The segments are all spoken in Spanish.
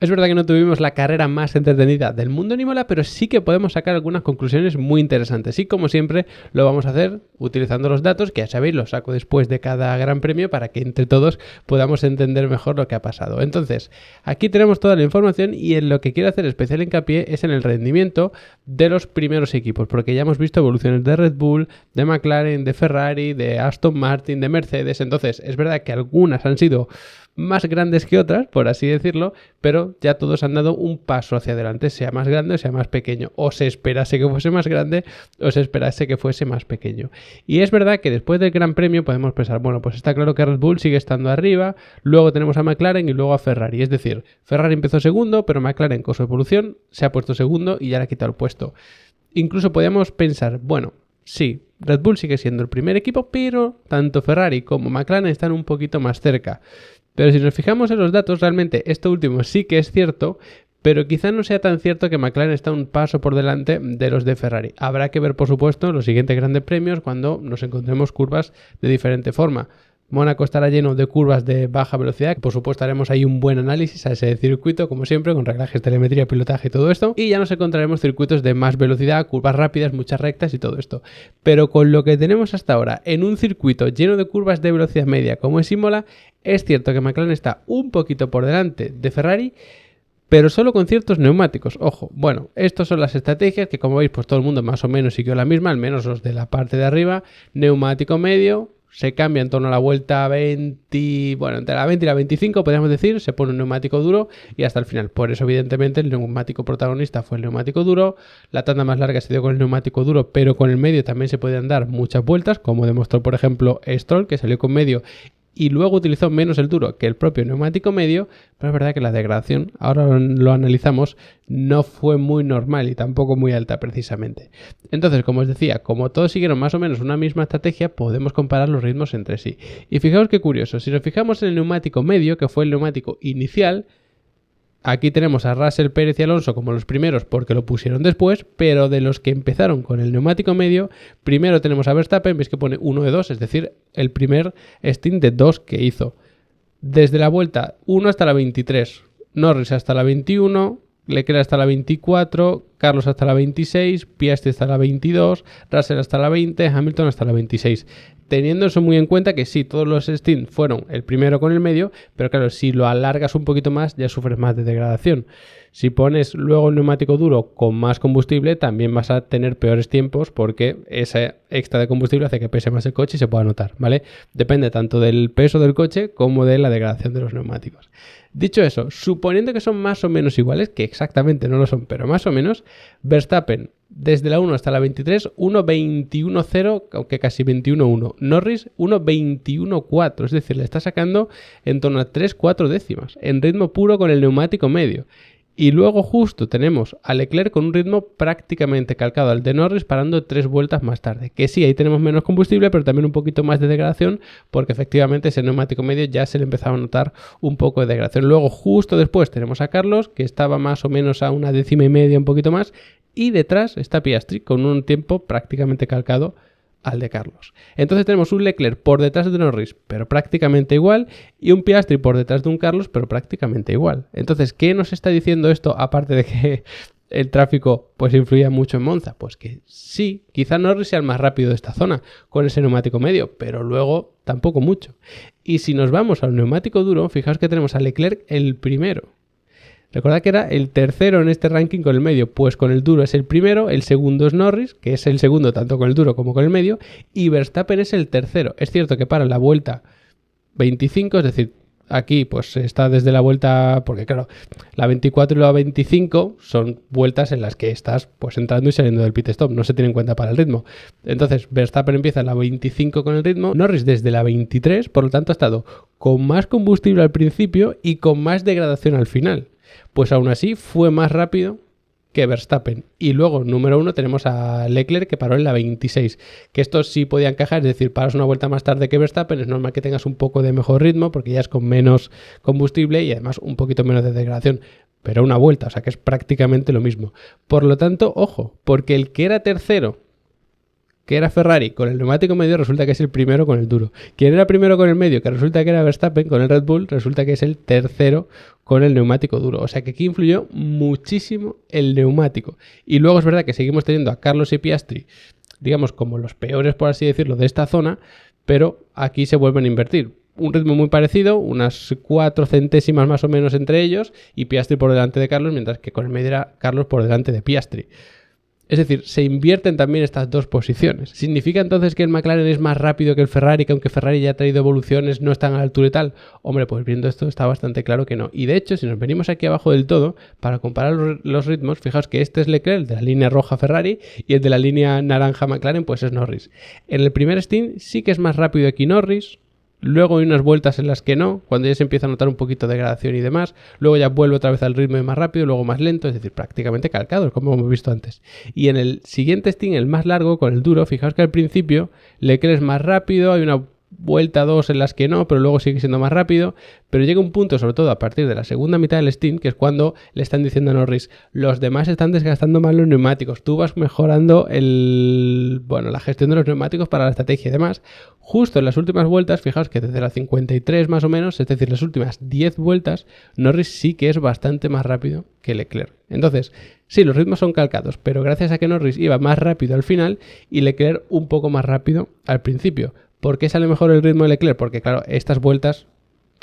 Es verdad que no tuvimos la carrera más entretenida del mundo en Imola, pero sí que podemos sacar algunas conclusiones muy interesantes. Y como siempre, lo vamos a hacer utilizando los datos, que ya sabéis, los saco después de cada gran premio para que entre todos podamos entender mejor lo que ha pasado. Entonces, aquí tenemos toda la información y en lo que quiero hacer especial hincapié es en el rendimiento de los primeros equipos, porque ya hemos visto evoluciones de Red Bull, de McLaren, de Ferrari, de Aston Martin, de Mercedes. Entonces, es verdad que algunas han sido más grandes que otras, por así decirlo, pero ya todos han dado un paso hacia adelante, sea más grande o sea más pequeño, o se esperase que fuese más grande o se esperase que fuese más pequeño. Y es verdad que después del Gran Premio podemos pensar, bueno, pues está claro que Red Bull sigue estando arriba, luego tenemos a McLaren y luego a Ferrari, es decir, Ferrari empezó segundo, pero McLaren con su evolución se ha puesto segundo y ya le ha quitado el puesto. Incluso podíamos pensar, bueno, sí, Red Bull sigue siendo el primer equipo, pero tanto Ferrari como McLaren están un poquito más cerca. Pero si nos fijamos en los datos, realmente esto último sí que es cierto, pero quizá no sea tan cierto que McLaren está un paso por delante de los de Ferrari. Habrá que ver, por supuesto, los siguientes grandes premios cuando nos encontremos curvas de diferente forma. Mónaco estará lleno de curvas de baja velocidad. Por supuesto, haremos ahí un buen análisis a ese circuito, como siempre, con reglajes, telemetría, pilotaje y todo esto. Y ya nos encontraremos circuitos de más velocidad, curvas rápidas, muchas rectas y todo esto. Pero con lo que tenemos hasta ahora, en un circuito lleno de curvas de velocidad media como es Imola, es cierto que McLaren está un poquito por delante de Ferrari, pero solo con ciertos neumáticos. Ojo, bueno, estas son las estrategias que, como veis, pues todo el mundo más o menos siguió la misma, al menos los de la parte de arriba. Neumático medio, se cambia en torno a la vuelta 20, bueno, entre la 20 y la 25 podríamos decir, se pone un neumático duro y hasta el final. Por eso, evidentemente, el neumático protagonista fue el neumático duro. La tanda más larga se dio con el neumático duro, pero con el medio también se podían dar muchas vueltas, como demostró, por ejemplo, Stroll, que salió con medio y luego utilizó menos el duro que el propio neumático medio, pero es verdad que la degradación, ahora lo analizamos, no fue muy normal y tampoco muy alta precisamente. Entonces, como os decía, como todos siguieron más o menos una misma estrategia, podemos comparar los ritmos entre sí. Y fijaos qué curioso, si nos fijamos en el neumático medio, que fue el neumático inicial, aquí tenemos a Russell, Pérez y Alonso como los primeros porque lo pusieron después, pero de los que empezaron con el neumático medio, primero tenemos a Verstappen, veis que pone 1 de 2, es decir, el primer stint de 2 que hizo. Desde la vuelta 1 hasta la 23, Norris hasta la 21, Leclerc hasta la 24, Carlos hasta la 26, Piastri hasta la 22, Russell hasta la 20, Hamilton hasta la 26. Teniendo eso muy en cuenta que sí, todos los stints fueron el primero con el medio, pero claro, si lo alargas un poquito más ya sufres más de degradación. Si pones luego el neumático duro con más combustible, también vas a tener peores tiempos porque ese extra de combustible hace que pese más el coche y se pueda notar, ¿vale? Depende tanto del peso del coche como de la degradación de los neumáticos. Dicho eso, suponiendo que son más o menos iguales, que exactamente no lo son, pero más o menos, Verstappen desde la 1 hasta la 23, 1.21.0, aunque casi 21.1. Norris, 1.21.4, es decir, le está sacando en torno a 3-4 décimas, en ritmo puro con el neumático medio. Y luego justo tenemos a Leclerc con un ritmo prácticamente calcado al de Norris, parando 3 vueltas más tarde. Que sí, ahí tenemos menos combustible, pero también un poquito más de degradación, porque efectivamente ese neumático medio ya se le empezaba a notar un poco de degradación. Luego justo después tenemos a Carlos, que estaba más o menos a 1,5 décimas, un poquito más, y detrás está Piastri, con un tiempo prácticamente calcado al de Carlos. Entonces tenemos un Leclerc por detrás de Norris, pero prácticamente igual, y un Piastri por detrás de un Carlos, pero prácticamente igual. Entonces, ¿qué nos está diciendo esto, aparte de que el tráfico pues influía mucho en Monza? Pues que sí, quizá Norris sea el más rápido de esta zona, con ese neumático medio, pero luego tampoco mucho. Y si nos vamos al neumático duro, fijaos que tenemos a Leclerc el primero. Recordad que era el tercero en este ranking con el medio, pues con el duro es el primero, el segundo es Norris, que es el segundo tanto con el duro como con el medio, y Verstappen es el tercero. Es cierto que para la vuelta 25, es decir, aquí pues está desde la vuelta, porque claro, la 24 y la 25 son vueltas en las que estás pues entrando y saliendo del pit stop, no se tiene en cuenta para el ritmo. Entonces Verstappen empieza en la 25 con el ritmo, Norris desde la 23, por lo tanto ha estado con más combustible al principio y con más degradación al final. Pues aún así fue más rápido que Verstappen. Y luego, número 1, tenemos a Leclerc que paró en la 26. Que estos sí podían encajar, es decir, paras una vuelta más tarde que Verstappen, es normal que tengas un poco de mejor ritmo porque ya es con menos combustible y además un poquito menos de degradación. Pero una vuelta, o sea que es prácticamente lo mismo. Por lo tanto, ojo, porque el que era tercero que era Ferrari con el neumático medio, resulta que es el primero con el duro. Quien era primero con el medio, que resulta que era Verstappen con el Red Bull, resulta que es el tercero con el neumático duro. O sea que aquí influyó muchísimo el neumático. Y luego es verdad que seguimos teniendo a Carlos y Piastri, digamos, como los peores, por así decirlo, de esta zona, pero aquí se vuelven a invertir. Un ritmo muy parecido, unas 4 centésimas más o menos entre ellos, y Piastri por delante de Carlos, mientras que con el medio era Carlos por delante de Piastri. Es decir, se invierten también estas dos posiciones. ¿Significa entonces que el McLaren es más rápido que el Ferrari, que aunque Ferrari ya ha traído evoluciones, no están a la altura y tal? Hombre, pues viendo esto está bastante claro que no. Y de hecho, si nos venimos aquí abajo del todo, para comparar los ritmos, fijaos que este es Leclerc, el de la línea roja Ferrari, y el de la línea naranja McLaren, pues es Norris. En el primer stint sí que es más rápido aquí Norris. Luego hay unas vueltas en las que no, cuando ya se empieza a notar un poquito de degradación y demás. Luego ya vuelve otra vez al ritmo de más rápido, luego más lento, es decir, prácticamente calcados, como hemos visto antes. Y en el siguiente stint, el más largo, con el duro, fijaos que al principio Leclerc es más rápido, hay una vuelta 2 en las que no, pero luego sigue siendo más rápido, pero llega un punto, sobre todo a partir de la segunda mitad del stint, que es cuando le están diciendo a Norris, los demás están desgastando más los neumáticos, tú vas mejorando la gestión de los neumáticos para la estrategia y demás. Justo en las últimas vueltas, fijaos que desde la 53 más o menos, es decir, las últimas 10 vueltas, Norris sí que es bastante más rápido que Leclerc. Entonces, sí, los ritmos son calcados, pero gracias a que Norris iba más rápido al final y Leclerc un poco más rápido al principio. ¿Por qué sale mejor el ritmo de Leclerc? Porque claro, estas vueltas,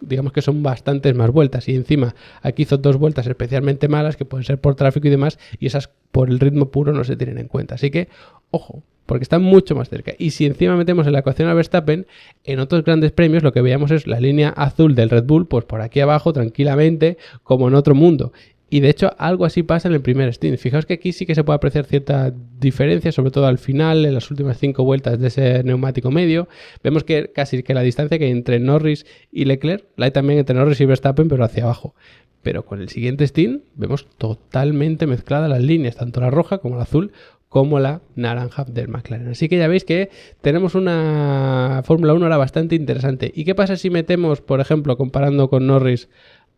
digamos que son bastantes más vueltas, y encima aquí hizo 2 vueltas especialmente malas que pueden ser por tráfico y demás, y esas por el ritmo puro no se tienen en cuenta. Así que, ojo, porque están mucho más cerca. Y si encima metemos en la ecuación a Verstappen, en otros grandes premios lo que veíamos es la línea azul del Red Bull, pues por aquí abajo tranquilamente, como en otro mundo. Y de hecho algo así pasa en el primer stint. Fijaos que aquí sí que se puede apreciar cierta diferencia, sobre todo al final, en las últimas 5 vueltas de ese neumático medio. Vemos que casi que la distancia que hay entre Norris y Leclerc, la hay también entre Norris y Verstappen, pero hacia abajo. Pero con el siguiente stint vemos totalmente mezcladas las líneas, tanto la roja como la azul, como la naranja del McLaren. Así que ya veis que tenemos una Fórmula 1 ahora bastante interesante. ¿Y qué pasa si metemos, por ejemplo, comparando con Norris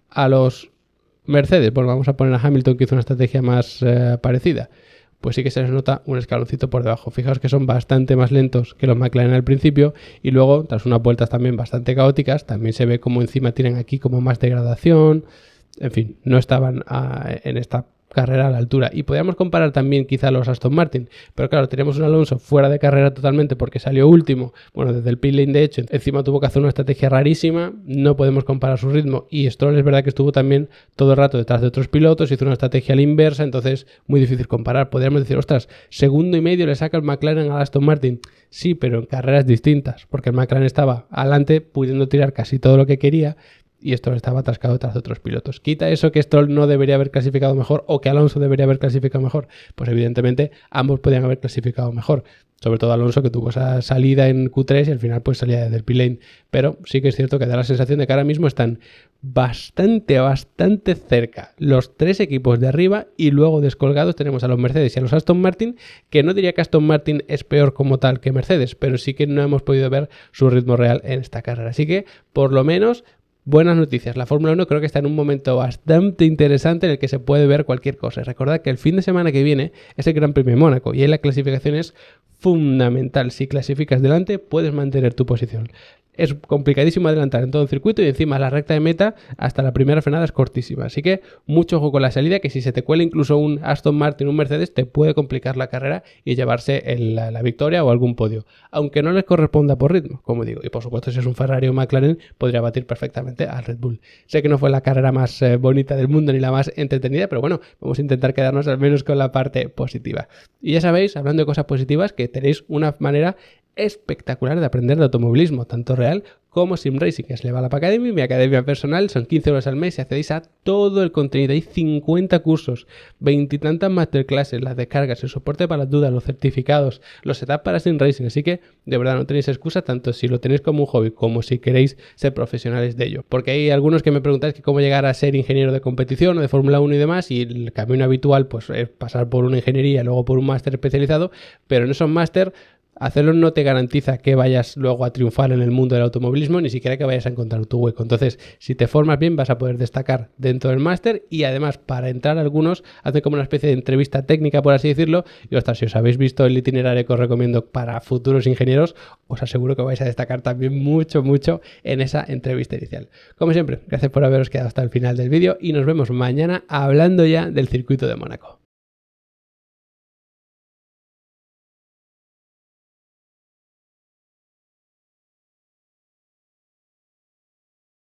a los Mercedes? Bueno, vamos a poner a Hamilton, que hizo una estrategia más parecida. Pues sí que se les nota un escaloncito por debajo. Fijaos que son bastante más lentos que los McLaren al principio, y luego, tras unas vueltas también bastante caóticas, también se ve como encima tienen aquí como más degradación. En fin, no estaban en esta carrera a la altura. Y podríamos comparar también quizá los Aston Martin, pero claro, tenemos un Alonso fuera de carrera totalmente porque salió último, bueno, desde el pit lane de hecho, encima tuvo que hacer una estrategia rarísima, no podemos comparar su ritmo. Y Stroll es verdad que estuvo también todo el rato detrás de otros pilotos, hizo una estrategia a la inversa, entonces muy difícil comparar. Podríamos decir, ostras, segundo y medio le saca el McLaren al Aston Martin. Sí, pero en carreras distintas, porque el McLaren estaba adelante pudiendo tirar casi todo lo que quería, y Stroll estaba atascado tras otros pilotos. ¿Quita eso que Stroll no debería haber clasificado mejor o que Alonso debería haber clasificado mejor? Pues evidentemente ambos podían haber clasificado mejor. Sobre todo Alonso, que tuvo esa salida en Q3 y al final pues salía desde el pit lane. Pero sí que es cierto que da la sensación de que ahora mismo están bastante cerca los 3 equipos de arriba, y luego descolgados tenemos a los Mercedes y a los Aston Martin, que no diría que Aston Martin es peor como tal que Mercedes, pero sí que no hemos podido ver su ritmo real en esta carrera. Así que, por lo menos, buenas noticias. La Fórmula 1 creo que está en un momento bastante interesante en el que se puede ver cualquier cosa. Recordad que el fin de semana que viene es el Gran Premio de Mónaco y ahí la clasificación es fundamental. Si clasificas delante, puedes mantener tu posición. Es complicadísimo adelantar en todo el circuito, y encima la recta de meta hasta la primera frenada es cortísima. Así que mucho ojo con la salida, que si se te cuela incluso un Aston Martin o un Mercedes te puede complicar la carrera y llevarse la victoria o algún podio. Aunque no les corresponda por ritmo, como digo. Y por supuesto, si es un Ferrari o un McLaren, podría batir perfectamente al Red Bull. Sé que no fue la carrera más bonita del mundo ni la más entretenida, pero bueno, vamos a intentar quedarnos al menos con la parte positiva. Y ya sabéis, hablando de cosas positivas, que tenéis una manera espectacular de aprender de automovilismo, tanto real como sim racing, que es Level Up Academy, mi academia personal. Son 15 euros al mes y accedéis a todo el contenido. Hay 50 cursos, 20 y tantas masterclasses, las descargas, el soporte para las dudas, los certificados, los setups para sim racing. Así que de verdad no tenéis excusa, tanto si lo tenéis como un hobby como si queréis ser profesionales de ello. Porque hay algunos que me preguntáis que cómo llegar a ser ingeniero de competición o de Fórmula 1 y demás, y el camino habitual pues es pasar por una ingeniería, luego por un máster especializado, pero en esos máster hacerlo no te garantiza que vayas luego a triunfar en el mundo del automovilismo, ni siquiera que vayas a encontrar tu hueco. Entonces, si te formas bien, vas a poder destacar dentro del máster y además, para entrar algunos, hacen como una especie de entrevista técnica, por así decirlo, y ostras, si os habéis visto el itinerario que os recomiendo para futuros ingenieros, os aseguro que vais a destacar también mucho en esa entrevista inicial. Como siempre, gracias por haberos quedado hasta el final del vídeo y nos vemos mañana hablando ya del circuito de Mónaco.